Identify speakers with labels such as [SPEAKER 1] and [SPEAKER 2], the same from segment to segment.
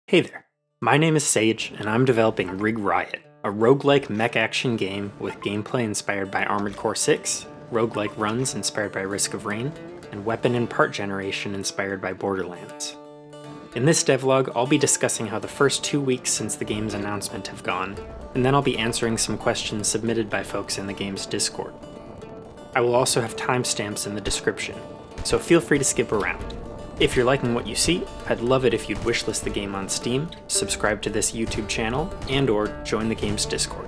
[SPEAKER 1] Hey there, my name is Sage, and I'm developing Riot, a roguelike mech-action game with gameplay inspired by Armored Core 6, roguelike runs inspired by Risk of Rain, and weapon and part generation inspired by Borderlands. In this devlog, I'll be discussing how the first 2 weeks since the game's announcement have gone, and then I'll be answering some questions submitted by folks in the game's Discord. I will also have timestamps in the description, so feel free to skip around. If you're liking what you see, I'd love it if you'd wishlist the game on Steam, subscribe to this YouTube channel, and/or join the game's Discord.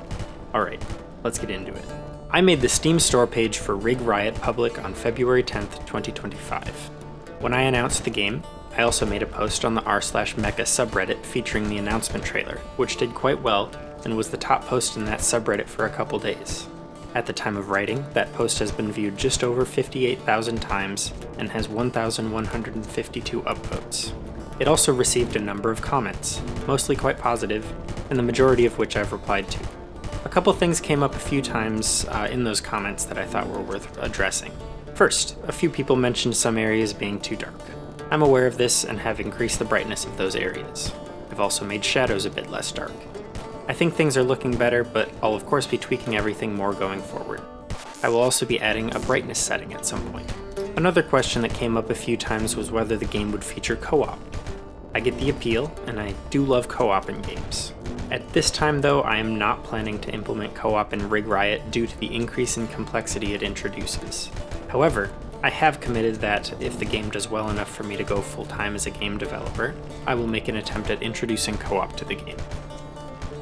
[SPEAKER 1] Alright, let's get into it. I made the Steam store page for Riot public on February 10th, 2025. When I announced the game, I also made a post on the r/mecha subreddit featuring the announcement trailer, which did quite well and was the top post in that subreddit for a couple days. At the time of writing, that post has been viewed just over 58,000 times and has 1,152 upvotes. It also received a number of comments, mostly quite positive, and the majority of which I've replied to. A couple things came up a few times in those comments that I thought were worth addressing. First, a few people mentioned some areas being too dark. I'm aware of this and have increased the brightness of those areas. I've also made shadows a bit less dark. I think things are looking better, but I'll of course be tweaking everything more going forward. I will also be adding a brightness setting at some point. Another question that came up a few times was whether the game would feature co-op. I get the appeal, and I do love co-op in games. At this time though, I am not planning to implement co-op in Riot due to the increase in complexity it introduces. However, I have committed that if the game does well enough for me to go full-time as a game developer, I will make an attempt at introducing co-op to the game.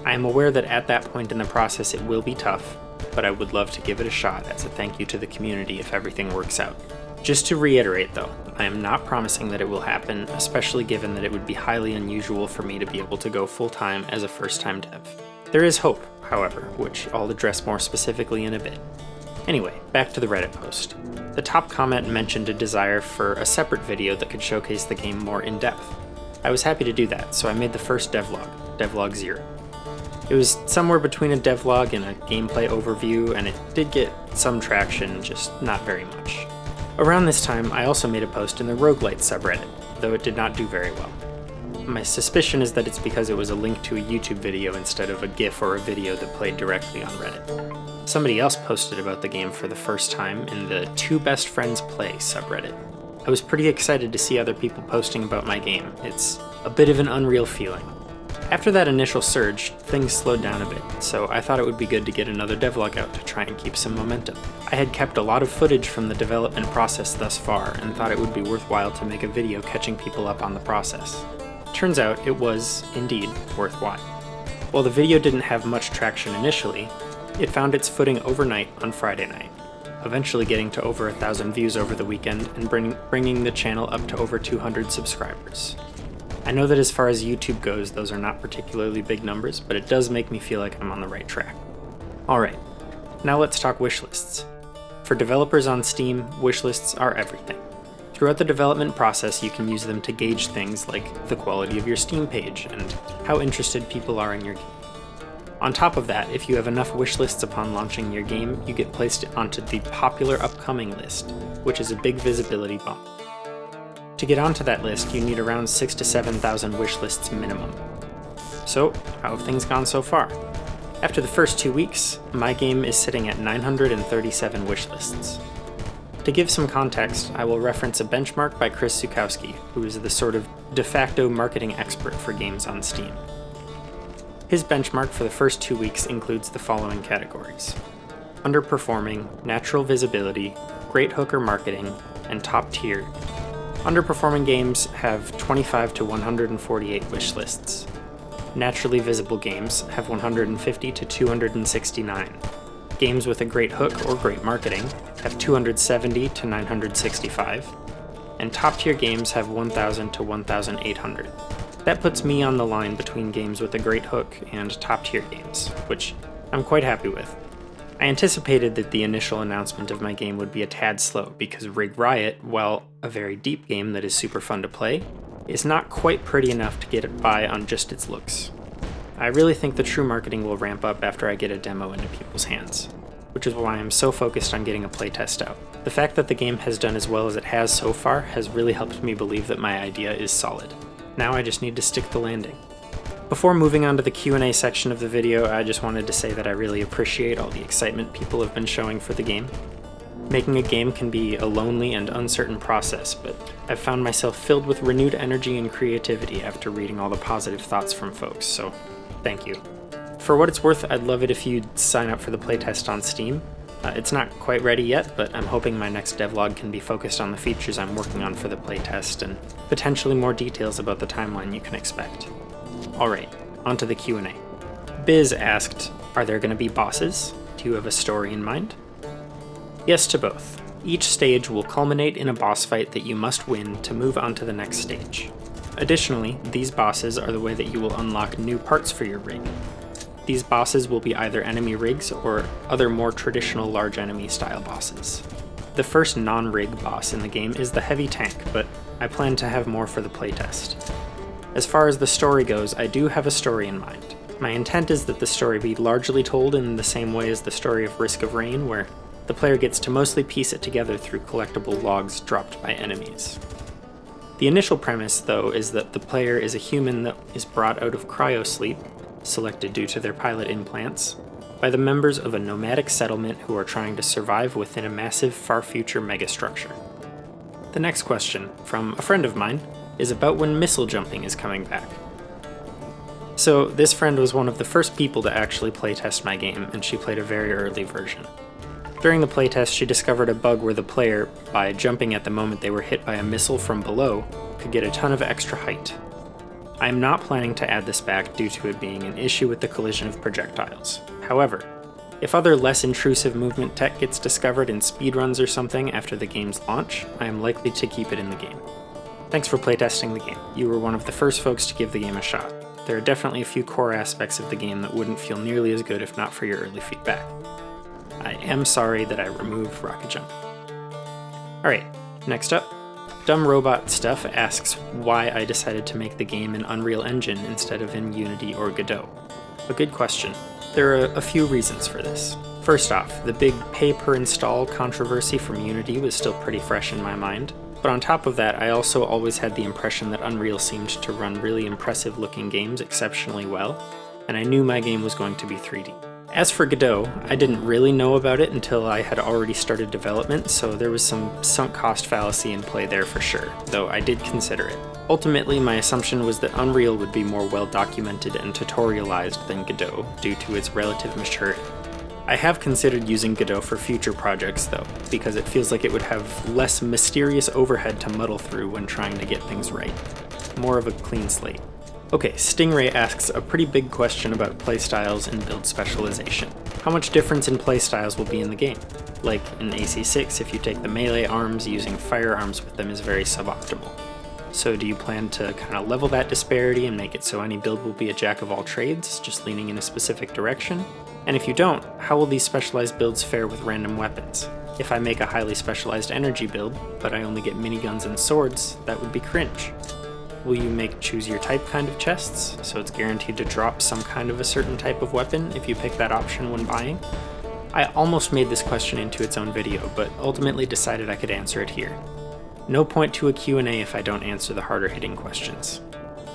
[SPEAKER 1] I am aware that at that point in the process it will be tough, but I would love to give it a shot as a thank you to the community if everything works out. Just to reiterate though, I am not promising that it will happen, especially given that it would be highly unusual for me to be able to go full-time as a first-time dev. There is hope, however, which I'll address more specifically in a bit. Anyway, back to the Reddit post. The top comment mentioned a desire for a separate video that could showcase the game more in depth. I was happy to do that, so I made the first devlog, Devlog 0. It was somewhere between a devlog and a gameplay overview, and it did get some traction, just not very much. Around this time, I also made a post in the Roguelike subreddit, though it did not do very well. My suspicion is that it's because it was a link to a YouTube video instead of a GIF or a video that played directly on Reddit. Somebody else posted about the game for the first time in the Two Best Friends Play subreddit. I was pretty excited to see other people posting about my game. It's a bit of an unreal feeling. After that initial surge, things slowed down a bit, so I thought it would be good to get another devlog out to try and keep some momentum. I had kept a lot of footage from the development process thus far, and thought it would be worthwhile to make a video catching people up on the process. Turns out it was, indeed, worthwhile. While the video didn't have much traction initially, it found its footing overnight on Friday night, eventually getting to over 1,000 views over the weekend and bringing the channel up to over 200 subscribers. I know that as far as YouTube goes, those are not particularly big numbers, but it does make me feel like I'm on the right track. Alright, now let's talk wishlists. For developers on Steam, wishlists are everything. Throughout the development process, you can use them to gauge things like the quality of your Steam page and how interested people are in your game. On top of that, if you have enough wishlists upon launching your game, you get placed onto the popular upcoming list, which is a big visibility bump. To get onto that list, you need around 6,000 to 7,000 wishlists minimum. So, how have things gone so far? After the first 2 weeks, my game is sitting at 937 wishlists. To give some context, I will reference a benchmark by Chris Zukowski, who is the sort of de facto marketing expert for games on Steam. His benchmark for the first 2 weeks includes the following categories: underperforming, natural visibility, great hooker marketing, and top tier. Underperforming games have 25 to 148 wishlists. Naturally visible games have 150 to 269. Games with a great hook or great marketing have 270 to 965. And top tier games have 1,000 to 1,800. That puts me on the line between games with a great hook and top tier games, which I'm quite happy with. I anticipated that the initial announcement of my game would be a tad slow because Riot, while a very deep game that is super fun to play, is not quite pretty enough to get it by on just its looks. I really think the true marketing will ramp up after I get a demo into people's hands, which is why I'm so focused on getting a playtest out. The fact that the game has done as well as it has so far has really helped me believe that my idea is solid. Now I just need to stick the landing. Before moving on to the Q&A section of the video, I just wanted to say that I really appreciate all the excitement people have been showing for the game. Making a game can be a lonely and uncertain process, but I've found myself filled with renewed energy and creativity after reading all the positive thoughts from folks, so thank you. For what it's worth, I'd love it if you'd sign up for the playtest on Steam. It's not quite ready yet, but I'm hoping my next devlog can be focused on the features I'm working on for the playtest and potentially more details about the timeline you can expect. Alright, onto the Q&A. Biz asked, are there going to be bosses? Do you have a story in mind? Yes to both. Each stage will culminate in a boss fight that you must win to move on to the next stage. Additionally, these bosses are the way that you will unlock new parts for your rig. These bosses will be either enemy rigs or other more traditional large enemy style bosses. The first non-rig boss in the game is the heavy tank, but I plan to have more for the playtest. As far as the story goes, I do have a story in mind. My intent is that the story be largely told in the same way as the story of Risk of Rain, where the player gets to mostly piece it together through collectible logs dropped by enemies. The initial premise, though, is that the player is a human that is brought out of cryosleep, selected due to their pilot implants, by the members of a nomadic settlement who are trying to survive within a massive far-future megastructure. The next question, from a friend of mine, is about when missile jumping is coming back. So this friend was one of the first people to actually playtest my game, and she played a very early version. During the playtest, she discovered a bug where the player, by jumping at the moment they were hit by a missile from below, could get a ton of extra height. I am not planning to add this back due to it being an issue with the collision of projectiles. However, if other less intrusive movement tech gets discovered in speedruns or something after the game's launch, I am likely to keep it in the game. Thanks for playtesting the game. You were one of the first folks to give the game a shot. There are definitely a few core aspects of the game that wouldn't feel nearly as good if not for your early feedback. I am sorry that I removed Rocket Jump. Alright, next up. Dumb Robot Stuff asks why I decided to make the game in Unreal Engine instead of in Unity or Godot. A good question. There are a few reasons for this. First off, the big pay-per-install controversy from Unity was still pretty fresh in my mind. But on top of that, I also always had the impression that Unreal seemed to run really impressive looking games exceptionally well, and I knew my game was going to be 3D. As for Godot, I didn't really know about it until I had already started development, so there was some sunk cost fallacy in play there for sure, though I did consider it. Ultimately, my assumption was that Unreal would be more well documented and tutorialized than Godot, due to its relative maturity. I have considered using Godot for future projects though, because it feels like it would have less mysterious overhead to muddle through when trying to get things right. More of a clean slate. Okay, Stingray asks a pretty big question about playstyles and build specialization. How much difference in playstyles will be in the game? Like in AC6, if you take the melee arms, using firearms with them is very suboptimal. So do you plan to kind of level that disparity and make it so any build will be a jack of all trades, just leaning in a specific direction? And if you don't, how will these specialized builds fare with random weapons? If I make a highly specialized energy build, but I only get miniguns and swords, that would be cringe. Will you make choose your type kind of chests, so it's guaranteed to drop some kind of a certain type of weapon if you pick that option when buying? I almost made this question into its own video, but ultimately decided I could answer it here. No point to a Q&A if I don't answer the harder hitting questions.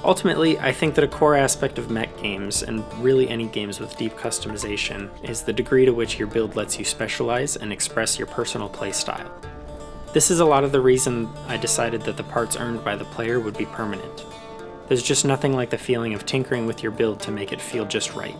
[SPEAKER 1] Ultimately, I think that a core aspect of mech games, and really any games with deep customization, is the degree to which your build lets you specialize and express your personal playstyle. This is a lot of the reason I decided that the parts earned by the player would be permanent. There's just nothing like the feeling of tinkering with your build to make it feel just right.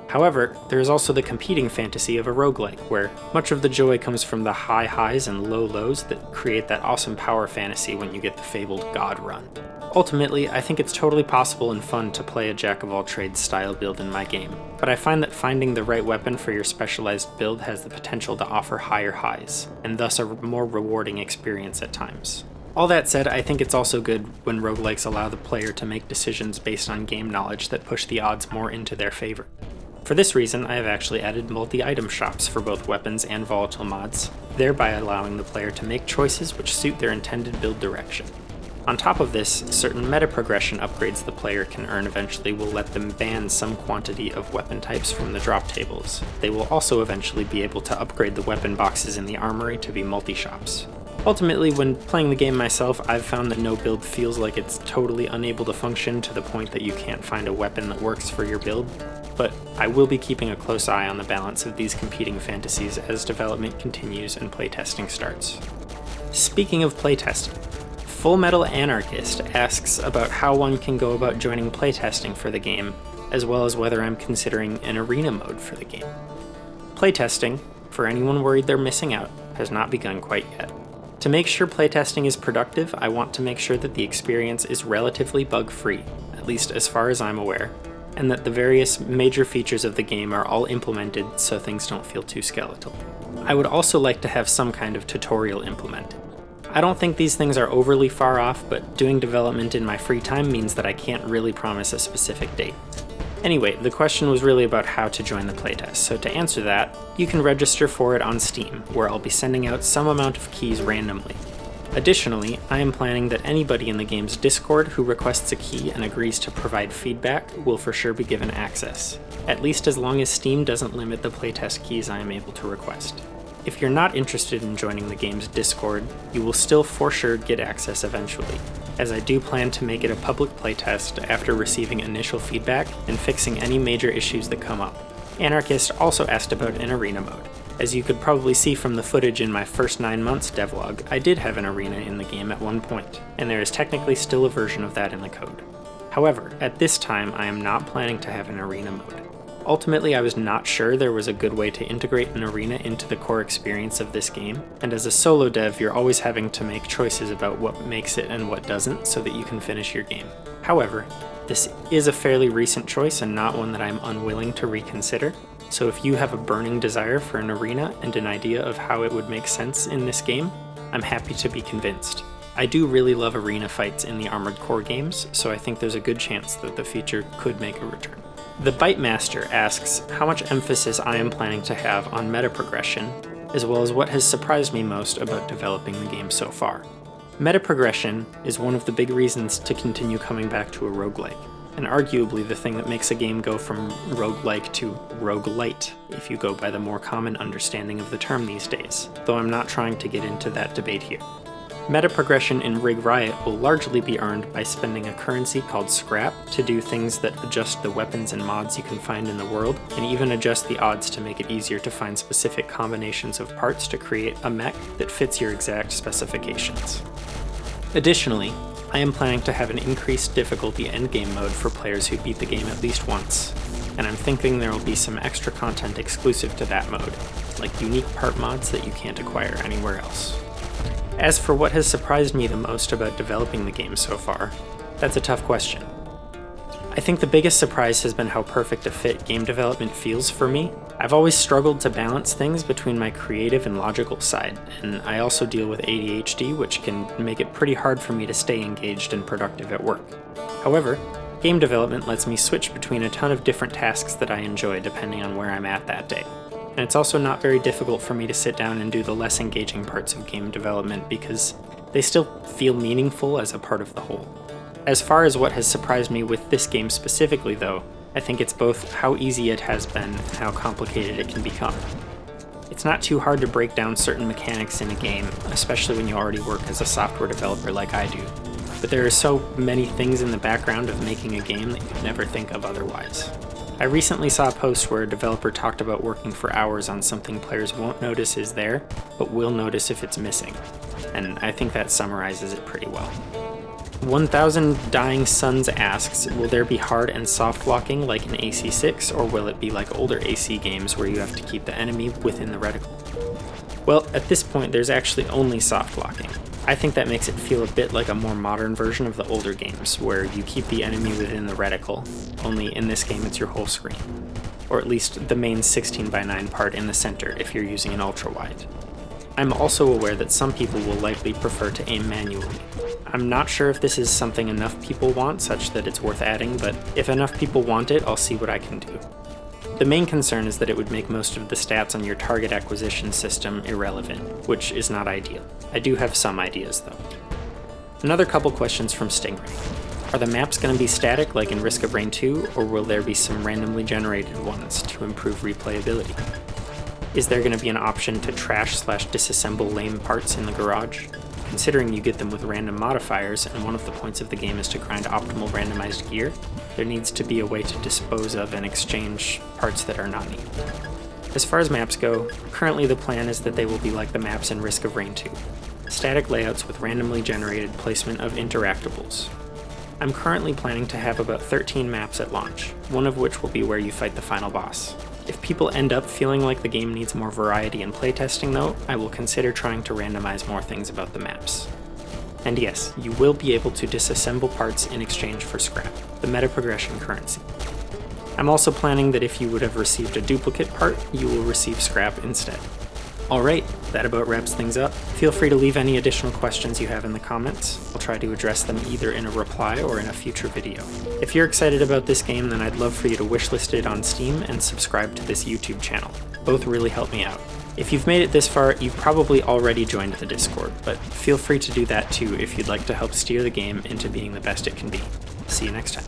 [SPEAKER 1] However, there is also the competing fantasy of a roguelike, where much of the joy comes from the high highs and low lows that create that awesome power fantasy when you get the fabled God run. Ultimately, I think it's totally possible and fun to play a jack-of-all-trades style build in my game, but I find that finding the right weapon for your specialized build has the potential to offer higher highs, and thus a more rewarding experience at times. All that said, I think it's also good when roguelikes allow the player to make decisions based on game knowledge that push the odds more into their favor. For this reason, I have actually added multi-item shops for both weapons and volatile mods, thereby allowing the player to make choices which suit their intended build direction. On top of this, certain metaprogression upgrades the player can earn eventually will let them ban some quantity of weapon types from the drop tables. They will also eventually be able to upgrade the weapon boxes in the armory to be multi-shops. Ultimately, when playing the game myself, I've found that no build feels like it's totally unable to function to the point that you can't find a weapon that works for your build, but I will be keeping a close eye on the balance of these competing fantasies as development continues and playtesting starts. Speaking of playtesting, Fullmetal Anarchist asks about how one can go about joining playtesting for the game, as well as whether I'm considering an arena mode for the game. Playtesting, for anyone worried they're missing out, has not begun quite yet. To make sure playtesting is productive, I want to make sure that the experience is relatively bug-free, at least as far as I'm aware, and that the various major features of the game are all implemented so things don't feel too skeletal. I would also like to have some kind of tutorial implemented. I don't think these things are overly far off, but doing development in my free time means that I can't really promise a specific date. Anyway, the question was really about how to join the playtest, so to answer that, you can register for it on Steam, where I'll be sending out some amount of keys randomly. Additionally, I am planning that anybody in the game's Discord who requests a key and agrees to provide feedback will for sure be given access, at least as long as Steam doesn't limit the playtest keys I am able to request. If you're not interested in joining the game's Discord, you will still for sure get access eventually, as I do plan to make it a public playtest after receiving initial feedback and fixing any major issues that come up. Anarchist also asked about an arena mode. As you could probably see from the footage in my first 9 months devlog, I did have an arena in the game at one point, and there is technically still a version of that in the code. However, at this time I am not planning to have an arena mode. Ultimately, I was not sure there was a good way to integrate an arena into the core experience of this game, and as a solo dev, you're always having to make choices about what makes it and what doesn't so that you can finish your game. However, this is a fairly recent choice and not one that I'm unwilling to reconsider, so if you have a burning desire for an arena and an idea of how it would make sense in this game, I'm happy to be convinced. I do really love arena fights in the Armored Core games, so I think there's a good chance that the feature could make a return. The Bitemaster asks how much emphasis I am planning to have on metaprogression, as well as what has surprised me most about developing the game so far. Metaprogression is one of the big reasons to continue coming back to a roguelike, and arguably the thing that makes a game go from roguelike to roguelite, if you go by the more common understanding of the term these days, though I'm not trying to get into that debate here. Metaprogression in Riot will largely be earned by spending a currency called scrap to do things that adjust the weapons and mods you can find in the world, and even adjust the odds to make it easier to find specific combinations of parts to create a mech that fits your exact specifications. Additionally, I am planning to have an increased difficulty endgame mode for players who beat the game at least once, and I'm thinking there will be some extra content exclusive to that mode, like unique part mods that you can't acquire anywhere else. As for what has surprised me the most about developing the game so far, that's a tough question. I think the biggest surprise has been how perfect a fit game development feels for me. I've always struggled to balance things between my creative and logical side, and I also deal with ADHD, which can make it pretty hard for me to stay engaged and productive at work. However, game development lets me switch between a ton of different tasks that I enjoy depending on where I'm at that day. And it's also not very difficult for me to sit down and do the less engaging parts of game development because they still feel meaningful as a part of the whole. As far as what has surprised me with this game specifically though, I think it's both how easy it has been and how complicated it can become. It's not too hard to break down certain mechanics in a game, especially when you already work as a software developer like I do, but there are so many things in the background of making a game that you'd never think of otherwise. I recently saw a post where a developer talked about working for hours on something players won't notice is there, but will notice if it's missing, and I think that summarizes it pretty well. 1000 Dying Suns asks, will there be hard and soft locking like in AC6, or will it be like older AC games where you have to keep the enemy within the reticle? Well, at this point there's actually only soft locking. I think that makes it feel a bit like a more modern version of the older games, where you keep the enemy within the reticle, only in this game it's your whole screen. Or at least the main 16:9 part in the center if you're using an ultra-wide. I'm also aware that some people will likely prefer to aim manually. I'm not sure if this is something enough people want such that it's worth adding, but if enough people want it, I'll see what I can do. The main concern is that it would make most of the stats on your target acquisition system irrelevant, which is not ideal. I do have some ideas though. Another couple questions from Stingray. Are the maps going to be static like in Risk of Rain 2, or will there be some randomly generated ones to improve replayability? Is there going to be an option to trash/disassemble lame parts in the garage? Considering you get them with random modifiers, and one of the points of the game is to grind optimal randomized gear, there needs to be a way to dispose of and exchange parts that are not needed. As far as maps go, currently the plan is that they will be like the maps in Risk of Rain 2, static layouts with randomly generated placement of interactables. I'm currently planning to have about 13 maps at launch, one of which will be where you fight the final boss. If people end up feeling like the game needs more variety in playtesting though, I will consider trying to randomize more things about the maps. And yes, you will be able to disassemble parts in exchange for scrap, the Metaprogression currency. I'm also planning that if you would have received a duplicate part, you will receive scrap instead. Alright, that about wraps things up. Feel free to leave any additional questions you have in the comments. I'll try to address them either in a reply or in a future video. If you're excited about this game, then I'd love for you to wishlist it on Steam and subscribe to this YouTube channel. Both really help me out. If you've made it this far, you've probably already joined the Discord, but feel free to do that too if you'd like to help steer the game into being the best it can be. See you next time.